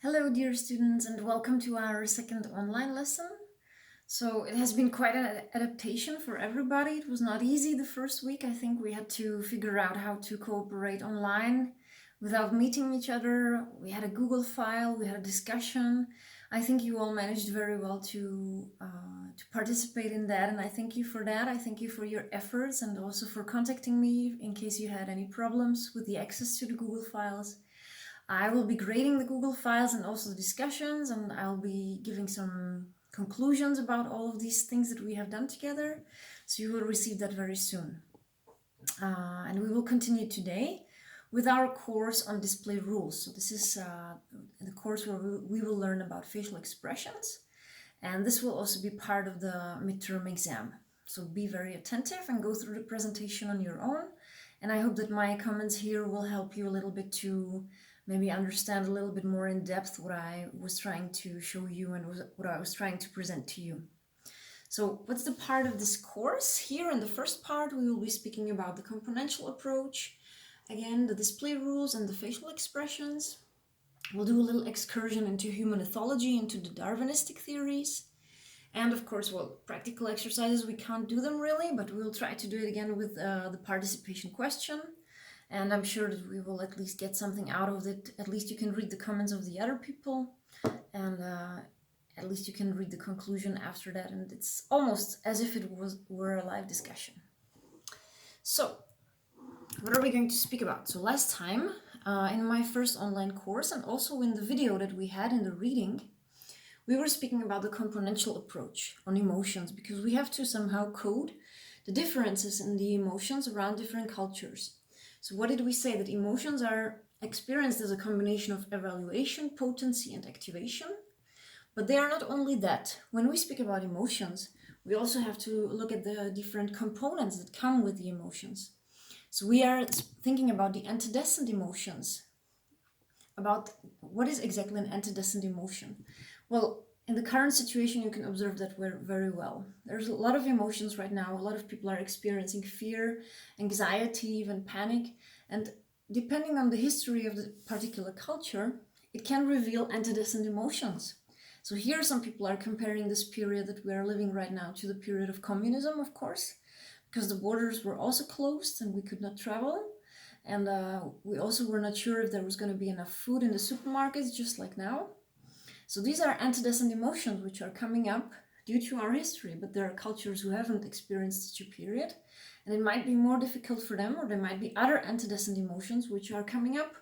Hello, dear students, and welcome to our second online lesson. So it has been quite an adaptation for everybody. It was not easy the first week. I think we had to figure out how to cooperate online without meeting each other. We had a Google file, we had a discussion. I think you all managed very well to participate in that, and I thank you for that. I thank you for your efforts and also for contacting me in case you had any problems with the access to the Google files. I will be grading the Google files and also the discussions, and I'll be giving some conclusions about all of these things that we have done together. So you will receive that very soon. And we will continue today with our course on display rules. So this is the course where we will learn about facial expressions, and this will also be part of the midterm exam. So be very attentive and go through the presentation on your own. And I hope that my comments here will help you a little bit to maybe understand a little bit more in depth what I was trying to show you and what I was trying to present to you. So what's the part of this course? Here in the first part, we will be speaking about the componential approach, again, the display rules and the facial expressions. We'll do a little excursion into human ethology, into the Darwinistic theories. And of course, well, practical exercises, we can't do them really, but we'll try to do it again with the participation question. And I'm sure that we will at least get something out of it. At least you can read the comments of the other people, and at least you can read the conclusion after that. And it's almost as if it were a live discussion. So, what are we going to speak about? So last time, in my first online course, and also in the video that we had in the reading, we were speaking about the componential approach on emotions, because we have to somehow code the differences in the emotions around different cultures. So what did we say? That emotions are experienced as a combination of evaluation, potency, and activation. But they are not only that. When we speak about emotions, we also have to look at the different components that come with the emotions. So we are thinking about the antecedent emotions, about what is exactly an antecedent emotion. Well, in the current situation, you can observe that very well. There's a lot of emotions right now. A lot of people are experiencing fear, anxiety, even panic. And depending on the history of the particular culture, it can reveal antecedent emotions. So here some people are comparing this period that we are living right now to the period of communism, of course, because the borders were also closed and we could not travel. And we also were not sure if there was going to be enough food in the supermarkets, just like now. So these are antecedent emotions which are coming up due to our history, but there are cultures who haven't experienced such a period, and it might be more difficult for them, or there might be other antecedent emotions which are coming up.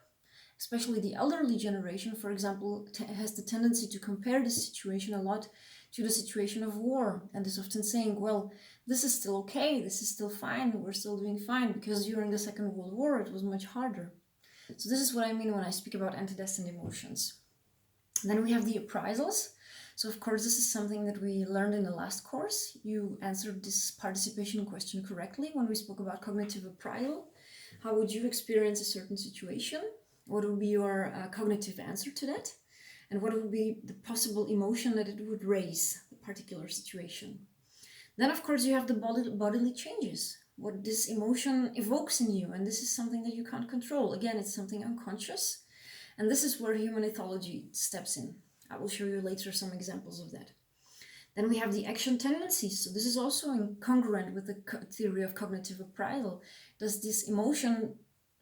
Especially the elderly generation, for example, has the tendency to compare this situation a lot to the situation of war, and is often saying, well, this is still okay, this is still fine, we're still doing fine, because during the Second World War it was much harder. So this is what I mean when I speak about antecedent emotions. Then we have the appraisals. So of course, this is something that we learned in the last course. You answered this participation question correctly when we spoke about cognitive appraisal. How would you experience a certain situation? What would be your cognitive answer to that? And what would be the possible emotion that it would raise, the particular situation? Then, of course, you have the bodily changes, what this emotion evokes in you. And this is something that you can't control. Again, it's something unconscious. And this is where human ethology steps in. I will show you later some examples of that. Then we have the action tendencies. So this is also incongruent with the theory of cognitive appraisal. Does this emotion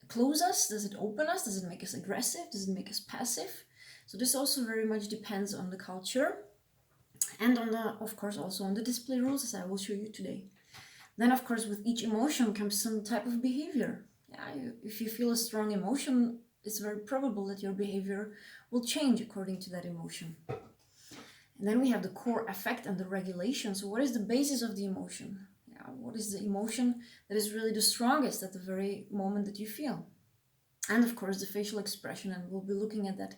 close us? Does it open us? Does it make us aggressive? Does it make us passive? So this also very much depends on the culture, and on the, of course, also on the display rules, as I will show you today. Then, of course, with each emotion comes some type of behavior. Yeah, if you feel a strong emotion, it's very probable that your behavior will change according to that emotion. And then we have the core affect and the regulation. So what is the basis of the emotion? Yeah, what is the emotion that is really the strongest at the very moment that you feel? And of course, the facial expression, and we'll be looking at that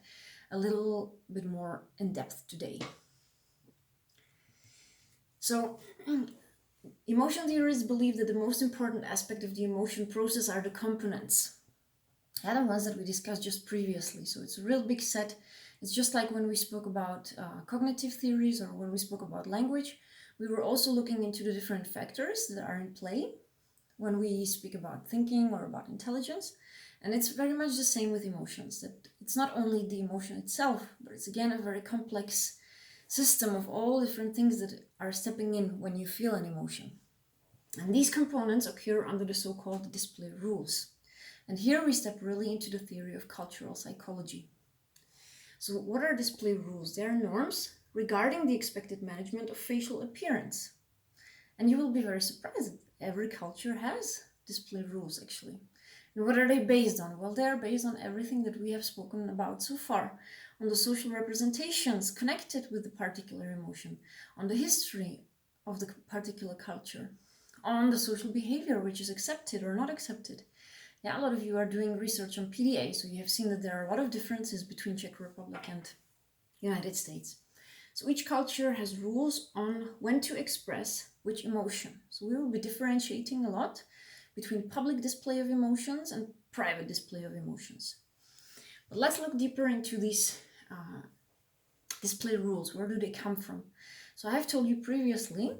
a little bit more in depth today. So, emotion theorists believe that the most important aspect of the emotion process are the components. The ones that we discussed just previously. So it's a real big set. It's just like when we spoke about cognitive theories, or when we spoke about language. We were also looking into the different factors that are in play when we speak about thinking or about intelligence. And it's very much the same with emotions, that it's not only the emotion itself, but it's again a very complex system of all different things that are stepping in when you feel an emotion. And these components occur under the so-called display rules. And here we step really into the theory of cultural psychology. So what are display rules? They are norms regarding the expected management of facial appearance. And you will be very surprised that every culture has display rules, actually. And what are they based on? Well, they are based on everything that we have spoken about so far, on the social representations connected with the particular emotion, on the history of the particular culture, on the social behavior which is accepted or not accepted. Yeah, a lot of you are doing research on PDA, so you have seen that there are a lot of differences between Czech Republic and United States. So each culture has rules on when to express which emotion. So we will be differentiating a lot between public display of emotions and private display of emotions. But let's look deeper into these display rules. Where do they come from? So I have told you previously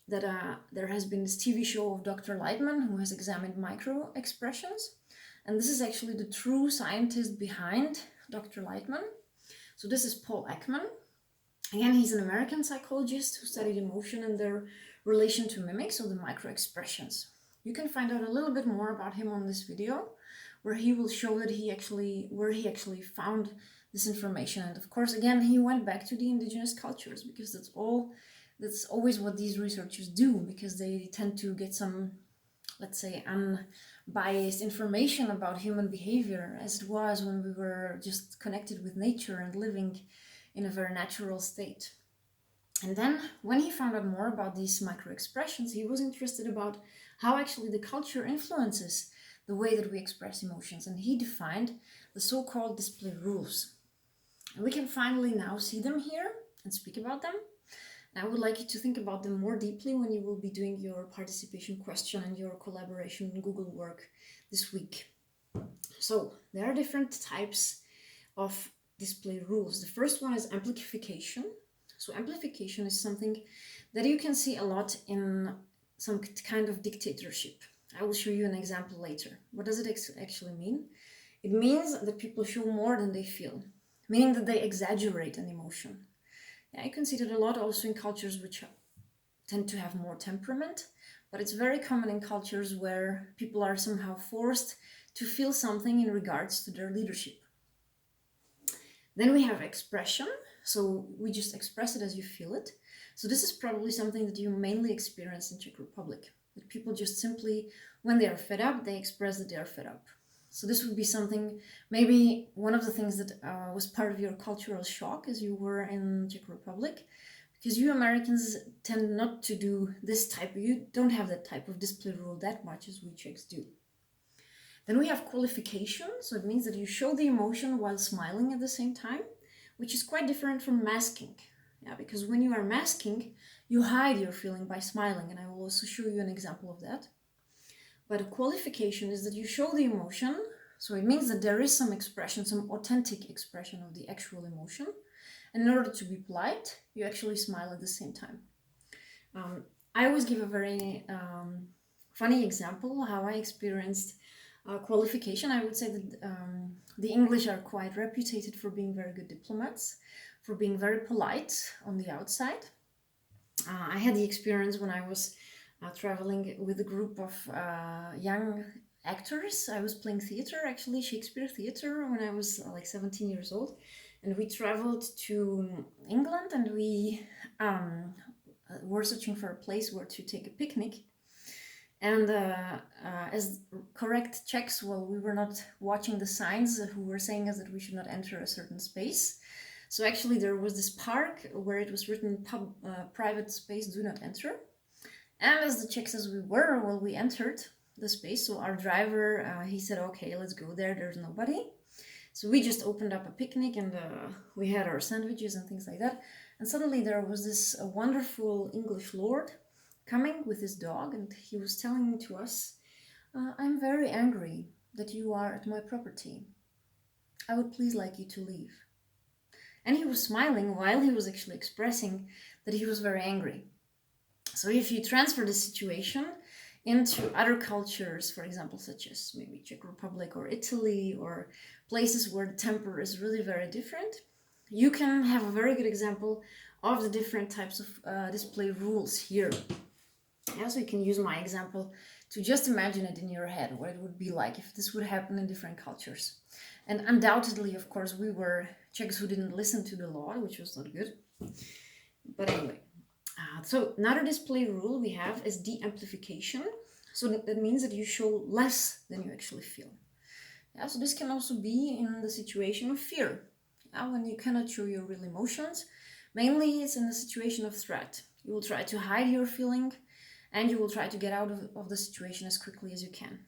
that there has been this TV show of Dr. Lightman who has examined micro expressions. And this is actually the true scientist behind Dr. Lightman. So this is Paul Ekman. Again, he's an American psychologist who studied emotion and their relation to mimics, or the micro expressions. You can find out a little bit more about him on this video, where he will show that where he actually found this information. And of course, again, he went back to the indigenous cultures, because that's always what these researchers do, because they tend to get some, let's say, unbiased information about human behavior, as it was when we were just connected with nature and living in a very natural state. And then when he found out more about these micro expressions, he was interested about how actually the culture influences the way that we express emotions. And he defined the so-called display rules. And we can finally now see them here and speak about them. And I would like you to think about them more deeply when you will be doing your participation question and your collaboration Google work this week. So there are different types of display rules. The first one is amplification. So amplification is something that you can see a lot in some kind of dictatorship. I will show you an example later. What does it actually mean? It means that people show more than they feel, meaning that they exaggerate an emotion. Yeah, you can see that a lot also in cultures which tend to have more temperament, but it's very common in cultures where people are somehow forced to feel something in regards to their leadership. Then we have expression. So we just express it as you feel it. So this is probably something that you mainly experience in Czech Republic. That people just simply, when they are fed up, they express that they are fed up. So this would be something, maybe one of the things that was part of your cultural shock as you were in Czech Republic, because you Americans tend not to do this type, you don't have that type of display rule that much as we Czechs do. Then we have qualification, so it means that you show the emotion while smiling at the same time, which is quite different from masking. Yeah, because when you are masking, you hide your feeling by smiling, and I will also show you an example of that. But a qualification is that you show the emotion, so it means that there is some expression, some authentic expression of the actual emotion. And in order to be polite, you actually smile at the same time. I always give a very funny example how I experienced qualification. I would say that the English are quite reputed for being very good diplomats, for being very polite on the outside. I had the experience when I was traveling with a group of young actors. I was playing theater, actually Shakespeare theater, when I was like 17 years old. And we traveled to England, and we were searching for a place where to take a picnic. And as correct Czechs, well, we were not watching the signs who were saying us that we should not enter a certain space. So actually there was this park where it was written private space, do not enter. And as the Czechs as we were, well, we entered the space. So our driver, he said, okay, let's go there. There's nobody. So we just opened up a picnic, and we had our sandwiches and things like that. And suddenly there was this wonderful English lord coming with his dog, and he was telling to us, I'm very angry that you are at my property. I would please like you to leave. And he was smiling while he was actually expressing that he was very angry. So if you transfer the situation into other cultures, for example, such as maybe Czech Republic or Italy, or places where the temper is really very different, you can have a very good example of the different types of display rules here. Yeah, so you can use my example to just imagine it in your head, what it would be like if this would happen in different cultures. And undoubtedly, of course, we were Czechs who didn't listen to the law, which was not good. But anyway, so another display rule we have is de-amplification. So that means that you show less than you actually feel. Yeah, so this can also be in the situation of fear. Yeah, when you cannot show your real emotions, mainly it's in the situation of threat. You will try to hide your feeling, and you will try to get out of the situation as quickly as you can.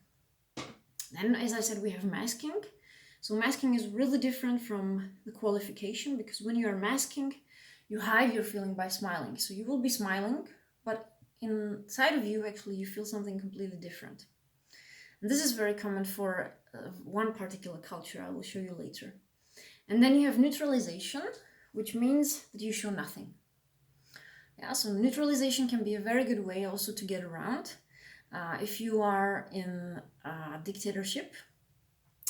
Then, as I said, we have masking. So masking is really different from the qualification, because when you are masking, you hide your feeling by smiling. So you will be smiling, but inside of you, actually, you feel something completely different. And this is very common for one particular culture. I will show you later. And then you have neutralization, which means that you show nothing. Yeah, so neutralization can be a very good way also to get around. If you are in a dictatorship,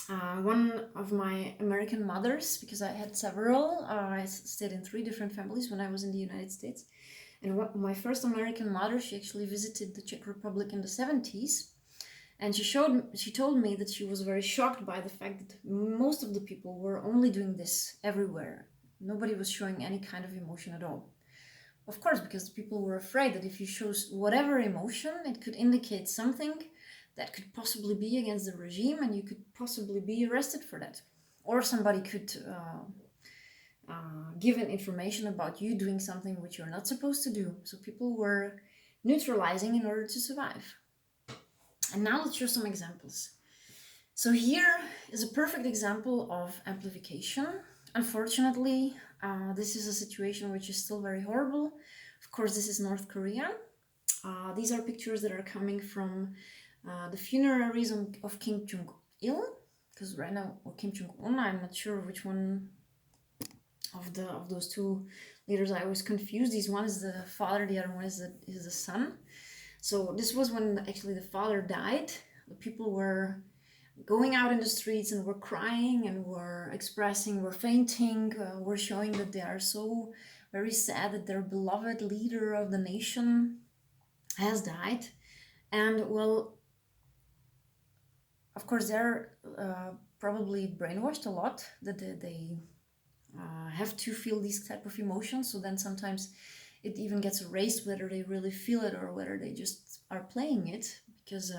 one of my American mothers, because I had several, I stayed in 3 different families when I was in the United States. And my first American mother, she actually visited the Czech Republic in the 70s. And she told me that she was very shocked by the fact that most of the people were only doing this everywhere. Nobody was showing any kind of emotion at all. Of course, because people were afraid that if you show whatever emotion, it could indicate something that could possibly be against the regime, and you could possibly be arrested for that. Or somebody could give an information about you doing something which you're not supposed to do. So people were neutralizing in order to survive. And now let's show some examples. So here is a perfect example of amplification. Unfortunately, this is a situation which is still very horrible. Of course, this is North Korea. These are pictures that are coming from the funerals of Kim Jong-il, because right now, or Kim Jong-un, I'm not sure which one of those 2 leaders. I was confused. This one is the father, the other one is the son. So this was when actually the father died. The people were going out in the streets and were crying and were expressing, were fainting, were showing that they are so very sad that their beloved leader of the nation has died. And well, of course, they're probably brainwashed a lot, that they have to feel these type of emotions. So then sometimes it even gets erased whether they really feel it or whether they just are playing it, because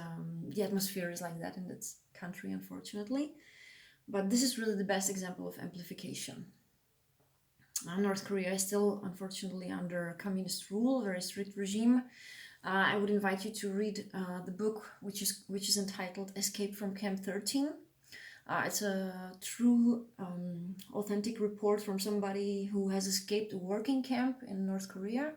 the atmosphere is like that in that country, unfortunately. But this is really the best example of amplification. North Korea is still, unfortunately, under communist rule, very strict regime. I would invite you to read the book, which is entitled Escape from Camp 13. It's a true, authentic report from somebody who has escaped a working camp in North Korea,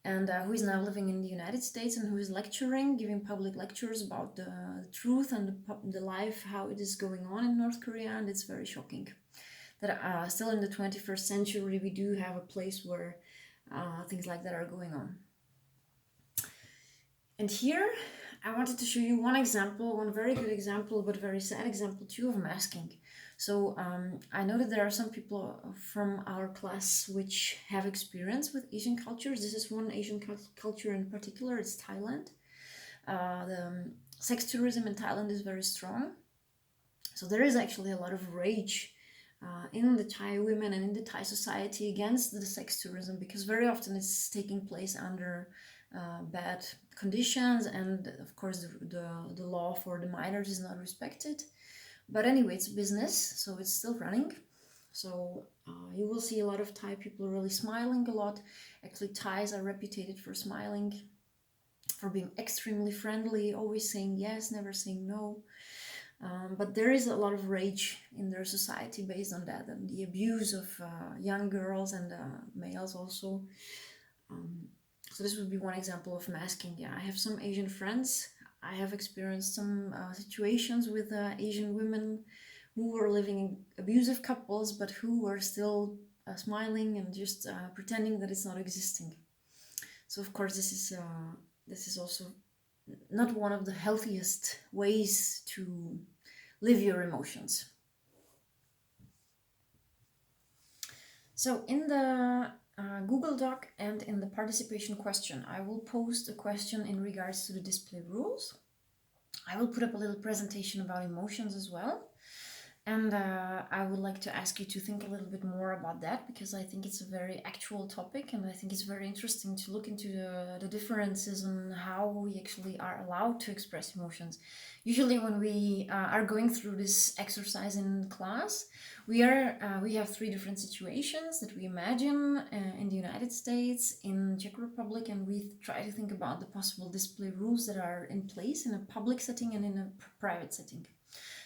and who is now living in the United States, and who is lecturing, giving public lectures about the truth and the life, how it is going on in North Korea. And it's very shocking that still in the 21st century we do have a place where things like that are going on. And here I wanted to show you one example, one very good example, but very sad example too, of masking. So I know that there are some people from our class which have experience with Asian cultures. This is one Asian culture in particular, it's Thailand. The sex tourism in Thailand is very strong. So there is actually a lot of rage in the Thai women and in the Thai society against the sex tourism, because very often it's taking place under bad conditions, and of course the law for the minors is not respected. But anyway, it's business, so it's still running. So you will see a lot of Thai people really smiling a lot. Actually, Thais are reputed for smiling, for being extremely friendly, always saying yes, never saying no. But there is a lot of rage in their society based on that, and the abuse of young girls and males also. So this would be one example of masking. Yeah, I have some Asian friends. I have experienced some situations with Asian women who were living in abusive couples, but who were still smiling and just pretending that it's not existing. So of course this is also not one of the healthiest ways to live your emotions. So in the Google Doc and in the participation question, I will post a question in regards to the display rules. I will put up a little presentation about emotions as well. And I would like to ask you to think a little bit more about that, because I think it's a very actual topic, and I think it's very interesting to look into the differences in how we actually are allowed to express emotions. Usually when we are going through this exercise in class, we have three different situations that we imagine in the United States, in Czech Republic, and we try to think about the possible display rules that are in place in a public setting and in a private setting.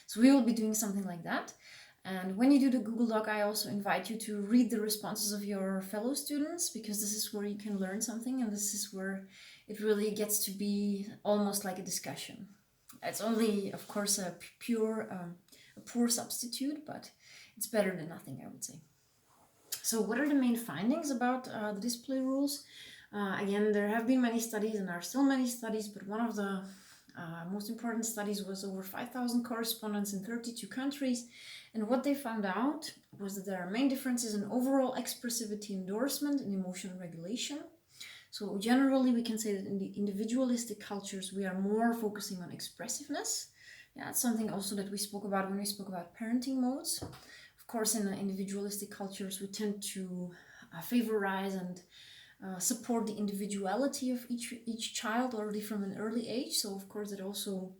So we will be doing something like that. And when you do the Google Doc, I also invite you to read the responses of your fellow students, because this is where you can learn something, and this is where it really gets to be almost like a discussion. It's only, of course, a poor substitute, but it's better than nothing, I would say. So what are the main findings about the display rules? Again, there have been many studies and are still many studies, but one of the most important studies was over 5,000 correspondents in 32 countries. And what they found out was that there are main differences in overall expressivity endorsement and emotion regulation. So generally, we can say that in the individualistic cultures, we are more focusing on expressiveness. Yeah, it's something also that we spoke about when we spoke about parenting modes. Of course, in the individualistic cultures, we tend to favorize and support the individuality of each child already from an early age. So of course it also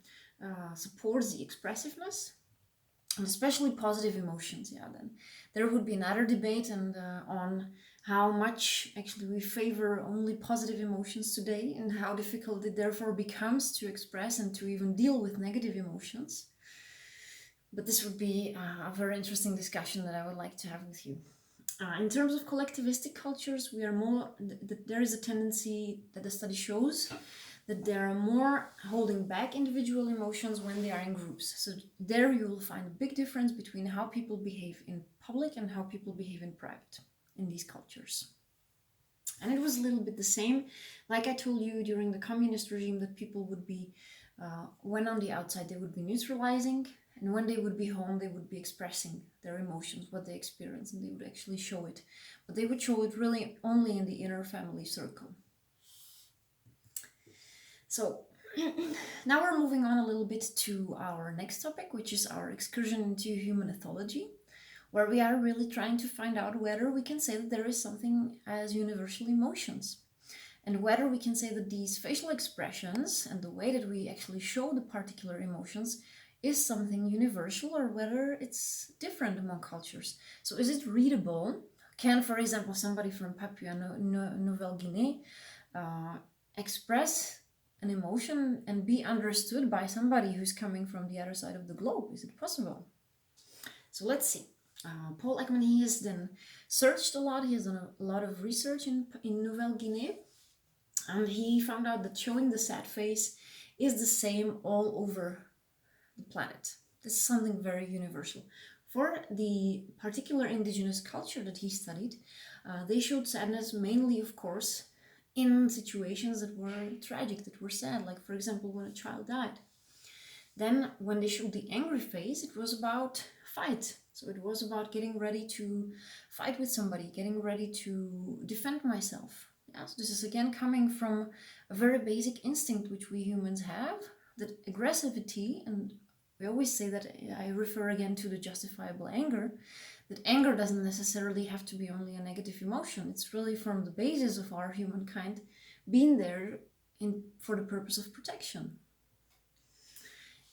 supports the expressiveness, and especially positive emotions. Yeah, then there would be another debate and on how much actually we favor only positive emotions today, and how difficult it therefore becomes to express and to even deal with negative emotions. But this would be a very interesting discussion that I would like to have with you. In terms of collectivistic cultures, there is a tendency that the study shows that there are more holding back individual emotions when they are in groups. So there you will find a big difference between how people behave in public and how people behave in private in these cultures. And it was a little bit the same, like I told you during the communist regime, that people would be, when on the outside, they would be neutralizing, and when they would be home, they would be expressing their emotions, what they experience, and they would actually show it. But they would show it really only in the inner family circle. So now we're moving on a little bit to our next topic, which is our excursion into human ethology, where we are really trying to find out whether we can say that there is something as universal emotions, and whether we can say that these facial expressions and the way that we actually show the particular emotions is something universal, or whether it's different among cultures. So is it readable? Can, for example, somebody from Papua Nouvelle Guinea express an emotion and be understood by somebody who's coming from the other side of the globe? Is it possible? So let's see. Paul Ekman, he has then searched a lot. He has done a lot of research in Nouvelle Guinea, and he found out that showing the sad face is the same all over the planet. This is something very universal. For the particular indigenous culture that he studied, they showed sadness mainly, of course, in situations that were tragic, that were sad, like for example when a child died. Then when they showed the angry face, it was about fight. So it was about getting ready to fight with somebody, getting ready to defend myself. Yeah, so this is again coming from a very basic instinct which we humans have, that aggressivity, and we always say that, I refer again to the justifiable anger, that anger doesn't necessarily have to be only a negative emotion. It's really from the basis of our humankind being there for the purpose of protection.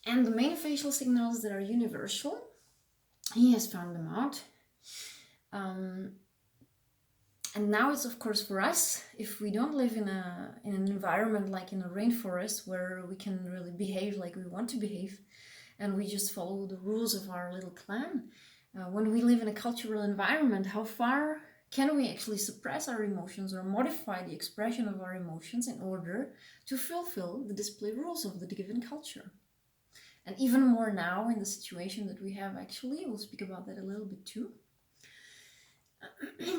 And the main facial signals that are universal, he has found them out. And now it's, of course, for us, if we don't live in an environment like in a rainforest where we can really behave like we want to behave, and we just follow the rules of our little clan. When we live in a cultural environment, how far can we actually suppress our emotions or modify the expression of our emotions in order to fulfill the display rules of the given culture? And even more now in the situation that we have, actually, we'll speak about that a little bit too.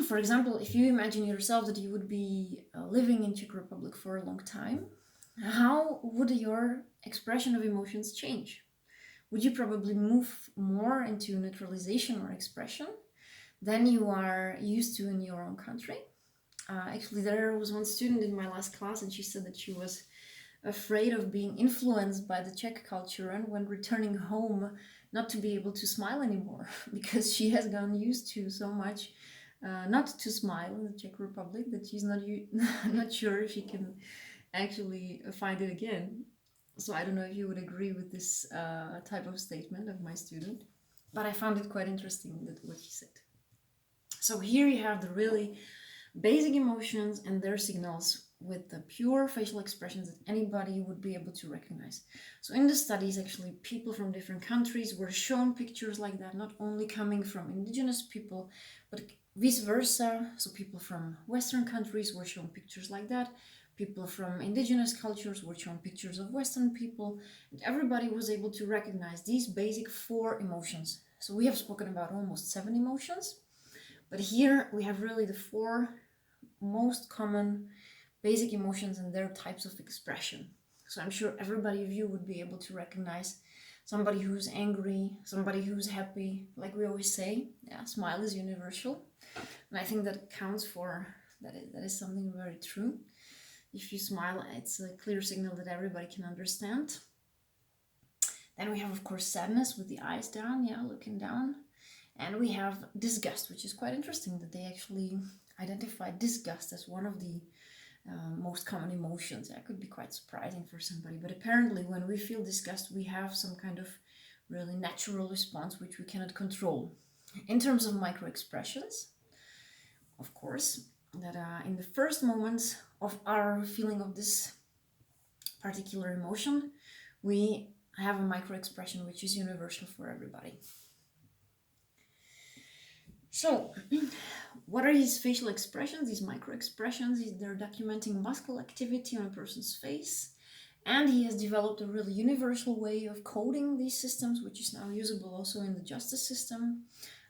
For example, if you imagine yourself that you would be living in Czech Republic for a long time, how would your expression of emotions change? Would you probably move more into neutralization or expression than you are used to in your own country? Actually, there was one student in my last class, and she said that she was afraid of being influenced by the Czech culture, and when returning home, not to be able to smile anymore because she has gotten used to so much not to smile in the Czech Republic that she's not not sure if she can actually find it again. So I don't know if you would agree with this type of statement of my student, but I found it quite interesting that what she said. So here you have the really basic emotions and their signals with the pure facial expressions that anybody would be able to recognize. So in the studies, actually, people from different countries were shown pictures like that, not only coming from indigenous people, but vice versa. So people from Western countries were shown pictures like that. People from indigenous cultures were shown pictures of Western people, and everybody was able to recognize these basic 4 emotions. So we have spoken about almost 7 emotions, but here we have really the 4 most common basic emotions and their types of expression. So I'm sure everybody of you would be able to recognize somebody who's angry, somebody who's happy. Like we always say, yeah, smile is universal. And I think that counts for that is something very true. If you smile, it's a clear signal that everybody can understand. Then we have, of course, sadness with the eyes down, yeah, looking down. And we have disgust, which is quite interesting that they actually identify disgust as one of the most common emotions. That could be quite surprising for somebody, but apparently when we feel disgust, we have some kind of really natural response which we cannot control. In terms of micro expressions, of course, that in the first moments of our feeling of this particular emotion, we have a micro expression which is universal for everybody. So, what are these facial expressions, these micro expressions? They're documenting muscle activity on a person's face. And he has developed a really universal way of coding these systems, which is now usable also in the justice system,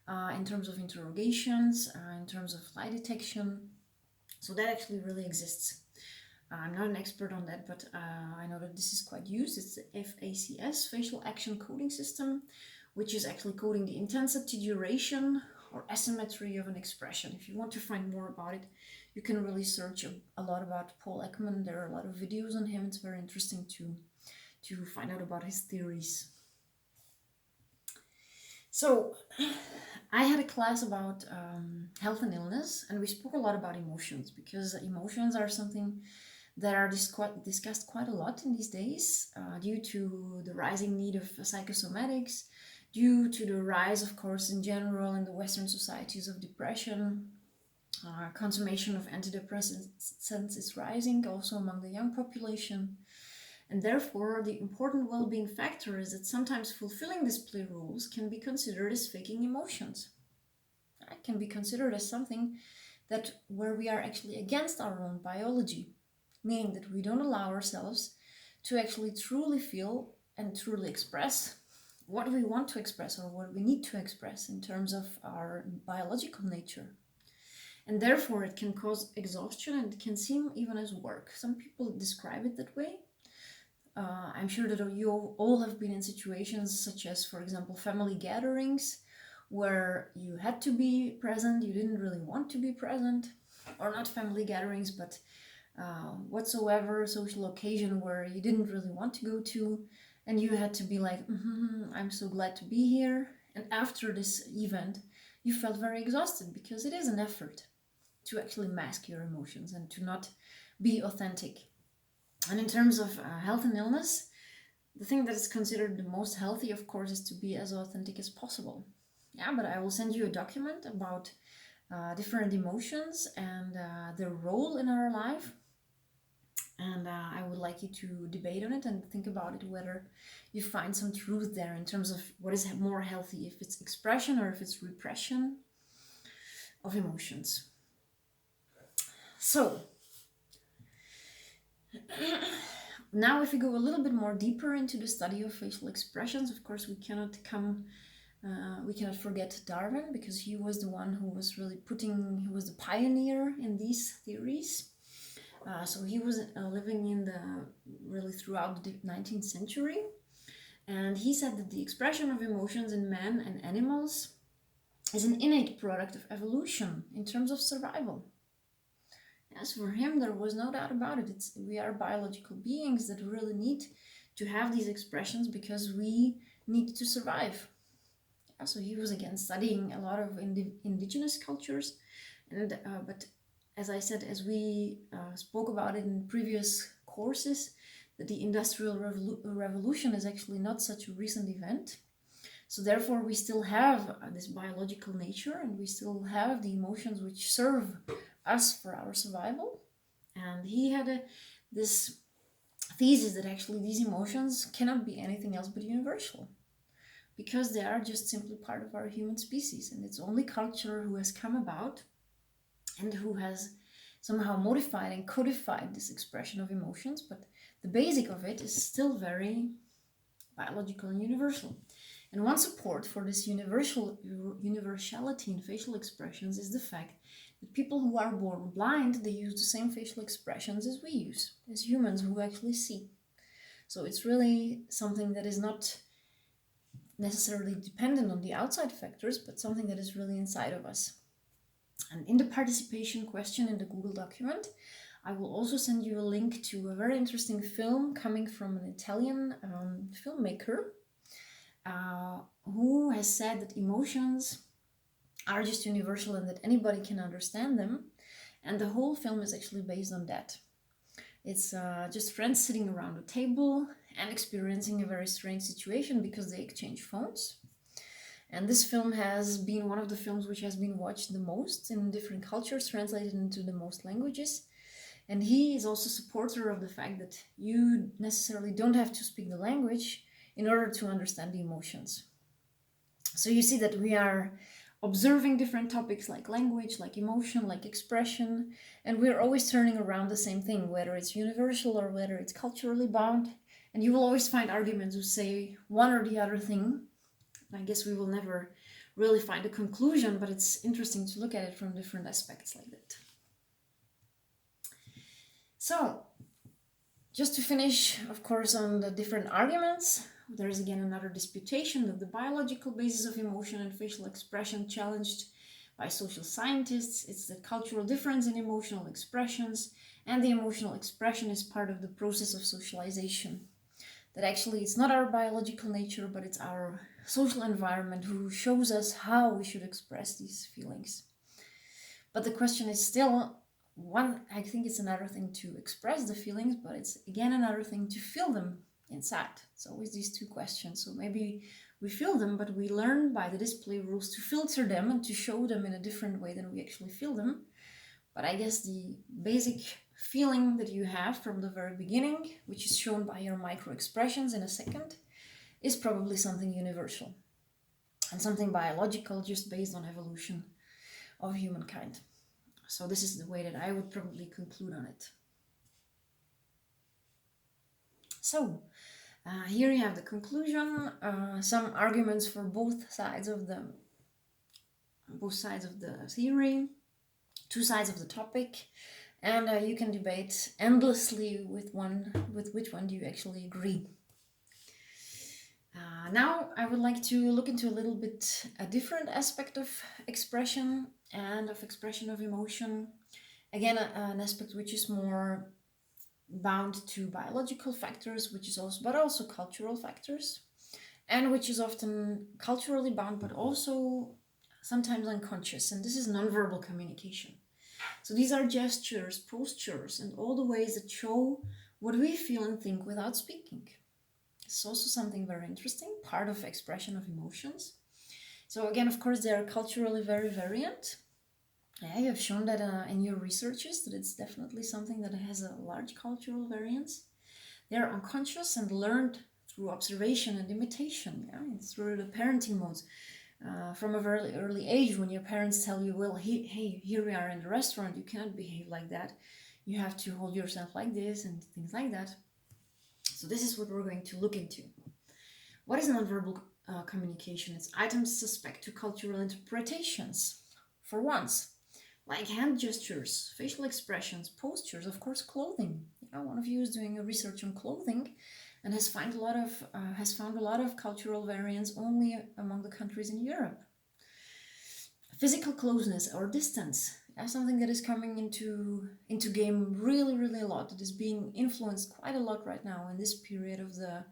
in terms of interrogations, in terms of lie detection. So that actually really exists. I'm not an expert on that, but I know that this is quite used. It's the FACS, Facial Action Coding System, which is actually coding the intensity, duration, or asymmetry of an expression. If you want to find more about it, you can really search a lot about Paul Ekman. There are a lot of videos on him. It's very interesting to find out about his theories. So I had a class about health and illness, and we spoke a lot about emotions, because emotions are something that are discussed quite a lot in these days due to the rising need of psychosomatics, due to the rise, of course, in general in the Western societies of depression. Consumption of antidepressants is rising also among the young population. And therefore, the important well-being factor is that sometimes fulfilling display rules can be considered as faking emotions. It can be considered as something that where we are actually against our own biology, meaning that we don't allow ourselves to actually truly feel and truly express what we want to express or what we need to express in terms of our biological nature. And therefore it can cause exhaustion, and it can seem even as work. Some people describe it that way. I'm sure that you all have been in situations such as, for example, family gatherings where you had to be present, you didn't really want to be present, or not family gatherings, but whatsoever social occasion where you didn't really want to go to, and you had to be like, I'm so glad to be here. And after this event, you felt very exhausted, because it is an effort to actually mask your emotions and to not be authentic. And in terms of health and illness, the thing that is considered the most healthy, of course, is to be as authentic as possible. Yeah, but I will send you a document about different emotions and their role in our life. And I would like you to debate on it and think about it, whether you find some truth there in terms of what is more healthy, if it's expression or if it's repression of emotions. So, now if we go a little bit more deeper into the study of facial expressions, of course we cannot forget Darwin, because he was the one who was really he was the pioneer in these theories. So he was living in the really throughout the 19th century, and he said that the expression of emotions in men and animals is an innate product of evolution in terms of survival. As for him, there was no doubt about it. We are biological beings that really need to have these expressions because we need to survive. Yeah, so he was again studying a lot of indigenous cultures, and but as I said, as we spoke about it in previous courses, that the Industrial Revolution is actually not such a recent event. So therefore, we still have this biological nature, and we still have the emotions which serve us for our survival. And he had this thesis that actually these emotions cannot be anything else but universal, because they are just simply part of our human species, and it's only culture who has come about and who has somehow modified and codified this expression of emotions, but the basic of it is still very biological and universal. And one support for this universality in facial expressions is the fact that people who are born blind, they use the same facial expressions as we use, as humans who actually see. So it's really something that is not necessarily dependent on the outside factors, but something that is really inside of us. And in the participation question in the Google document, I will also send you a link to a very interesting film coming from an Italian filmmaker who has said that emotions are just universal and that anybody can understand them. And the whole film is actually based on that. It's just friends sitting around a table and experiencing a very strange situation because they exchange phones. And this film has been one of the films which has been watched the most in different cultures, translated into the most languages. And he is also a supporter of the fact that you necessarily don't have to speak the language in order to understand the emotions. So you see that we are observing different topics like language, like emotion, like expression, and we're always turning around the same thing, whether it's universal or whether it's culturally bound. And you will always find arguments who say one or the other thing. I guess we will never really find a conclusion, but it's interesting to look at it from different aspects like that. So, just to finish, of course, on the different arguments, there is again another disputation of the biological basis of emotion and facial expression challenged by social scientists. It's the cultural difference in emotional expressions, and the emotional expression is part of the process of socialization. That actually it's not our biological nature, but it's our social environment who shows us how we should express these feelings. But the question is still, I think it's another thing to express the feelings, but it's again another thing to feel them inside. It's always these two questions. So maybe we feel them, but we learn by the display rules to filter them and to show them in a different way than we actually feel them. But I guess the basic feeling that you have from the very beginning, which is shown by your micro expressions in a second, is probably something universal and something biological, just based on evolution of humankind. So this is the way that I would probably conclude on it. So here you have the conclusion, some arguments for both sides of the theory, two sides of the topic, and you can debate endlessly with which one do you actually agree. Now I would like to look into a little bit a different aspect of expression and of expression of emotion. Again, an aspect which is more bound to biological factors, but also cultural factors, and which is often culturally bound, but also sometimes unconscious. And this is nonverbal communication. So these are gestures, postures, and all the ways that show what we feel and think without speaking. It's also something very interesting, part of expression of emotions. So again, of course, they are culturally very variant. Yeah, you have shown that in your researches that it's definitely something that has a large cultural variance. They are unconscious and learned through observation and imitation. Yeah, it's through the parenting modes. From a very early age, when your parents tell you, well, hey, here we are in the restaurant, you cannot behave like that. You have to hold yourself like this and things like that. So this is what we're going to look into. What is nonverbal communication? It's items suspect to cultural interpretations. For once, like hand gestures, facial expressions, postures, of course, clothing. Yeah, one of you is doing a research on clothing and has found a lot of cultural variance only among the countries in Europe. Physical closeness or distance, something that is coming into game really a lot. It is being influenced quite a lot right now in this period of the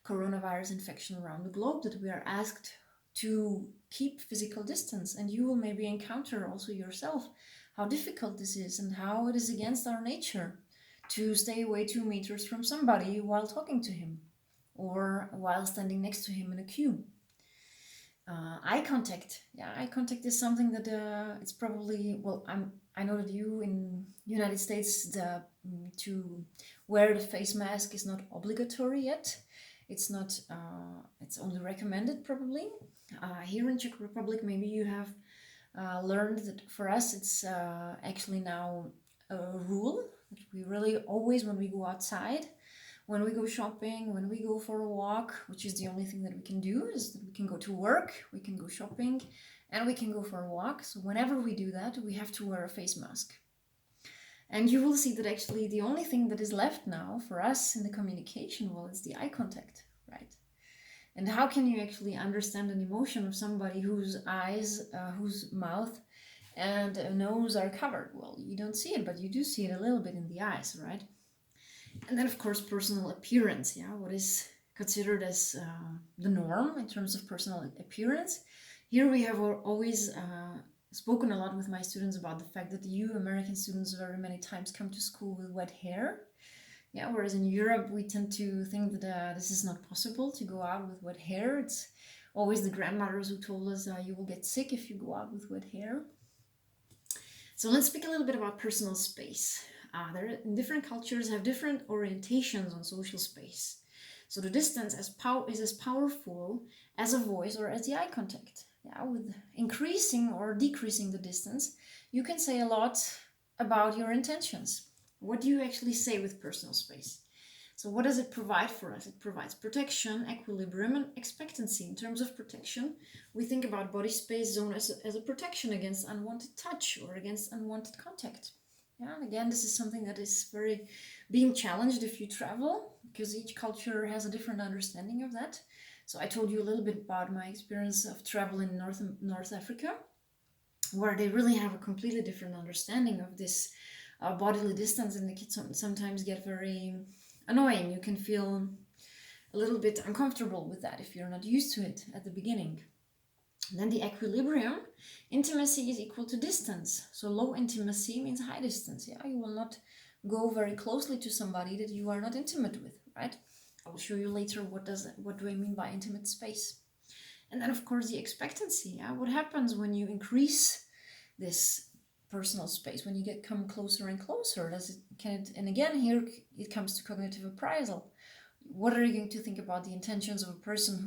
coronavirus infection around the globe, that we are asked to keep physical distance. And you will maybe encounter also yourself how difficult this is and how it is against our nature to stay away 2 meters from somebody while talking to him or while standing next to him in a queue. Eye contact. Yeah, eye contact is something that it's probably, well, I know that you in United States, to wear the face mask is not obligatory yet. It's not. It's only recommended probably. Here in Czech Republic, maybe you have learned that for us it's actually now a rule that we really always, when we go outside, when we go shopping, when we go for a walk, which is the only thing that we can do, is that we can go to work, we can go shopping, and we can go for a walk. So whenever we do that, we have to wear a face mask. And you will see that actually the only thing that is left now for us in the communication, well, it's the eye contact, right? And how can you actually understand an emotion of somebody whose eyes, whose mouth and nose are covered? Well, you don't see it, but you do see it a little bit in the eyes, right? And then, of course, personal appearance. Yeah, what is considered as the norm in terms of personal appearance. Here we have always spoken a lot with my students about the fact that you American students very many times come to school with wet hair. Yeah, whereas in Europe we tend to think that this is not possible to go out with wet hair. It's always the grandmothers who told us you will get sick if you go out with wet hair. So let's speak a little bit about personal space. Different cultures have different orientations on social space. So the distance is as powerful as a voice or as the eye contact. Yeah, with increasing or decreasing the distance, you can say a lot about your intentions. What do you actually say with personal space? So what does it provide for us? It provides protection, equilibrium, and expectancy. In terms of protection, we think about body space zone as a protection against unwanted touch or against unwanted contact. Yeah, and again, this is something that is very being challenged if you travel, because each culture has a different understanding of that. So I told you a little bit about my experience of travel in North Africa, where they really have a completely different understanding of this bodily distance, and it can sometimes get very annoying. You can feel a little bit uncomfortable with that if you're not used to it at the beginning. And then the equilibrium, intimacy is equal to distance. So low intimacy means high distance. Yeah, you will not go very closely to somebody that you are not intimate with, right? I will show you later what do I mean by intimate space. And then of course the expectancy. Yeah, what happens when you increase this personal space, when you come closer and closer? And again, here it comes to cognitive appraisal. What are you going to think about the intentions of a person